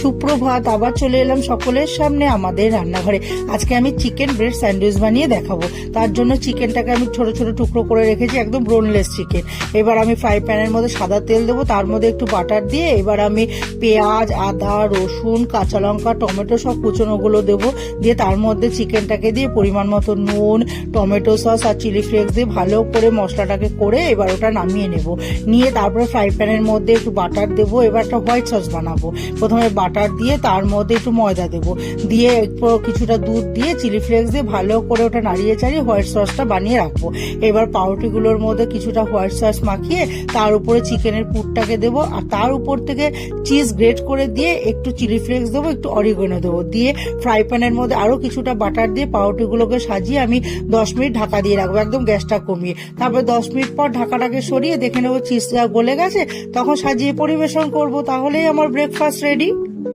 সুপ্রভাত, আবার চলে এলাম সকলের সামনে আমাদের রান্নাঘরে। আজকে আমি চিকেন ব্রেড স্যান্ডউইচ বানিয়ে দেখাবো। তার জন্য চিকেনটাকে আমি ছোট ছোট টুকরো করে রেখেছি, একদম বোনলেস চিকেন। এবার আমি ফ্রাই প্যানের মধ্যে সাদা তেল দেবো, তার মধ্যে একটু বাটার দিয়ে এবার আমি পেঁয়াজ, আদা, রসুন, কাঁচা লঙ্কা, টমেটো সব কুচনোগুলো দেবো। দিয়ে তার মধ্যে চিকেনটাকে দিয়ে পরিমাণ মতো নুন, টমেটো সস আর চিলি ফ্লেক্স দিয়ে ভালো করে মশলাটাকে করে এবার ওটা নামিয়ে নেব। নিয়ে তারপরে ফ্রাই প্যানের মধ্যে একটু বাটার দেবো। এবার একটা হোয়াইট সস বানাবো। প্রথমে বাটার দিয়ে তার মধ্যে একটু ময়দা দেবো, দিয়ে কিছুটা দুধ দিয়ে চিলি ফ্লেক্স দিয়ে ভালো করে ওটা নাড়িয়ে চাড়িয়ে হোয়াইট সসটা বানিয়ে রাখবো। এবার পাউরুটিগুলোর মধ্যে কিছুটা হোয়াইট সস মাখিয়ে তার উপরে চিকেনের পুরটাকে দেবো, আর তার উপর থেকে চিজ গ্রেট করে দিয়ে একটু চিলি ফ্লেক্স দেবো, একটু অরিগানো দেবো। দিয়ে ফ্রাই প্যানের মধ্যে আরো কিছুটা বাটার দিয়ে পাউরুটিগুলোকে সাজিয়ে আমি 10 মিনিট ঢাকা দিয়ে রাখবো, একদম গ্যাসটা কমিয়ে। তারপর 10 মিনিট পর ঢাকাটাকে সরিয়ে দেখে নেবো চিজ গলে গেছে, তখন সাজিয়ে পরিবেশন করবো। তাহলেই আমার ব্রেকফাস্ট রেডি।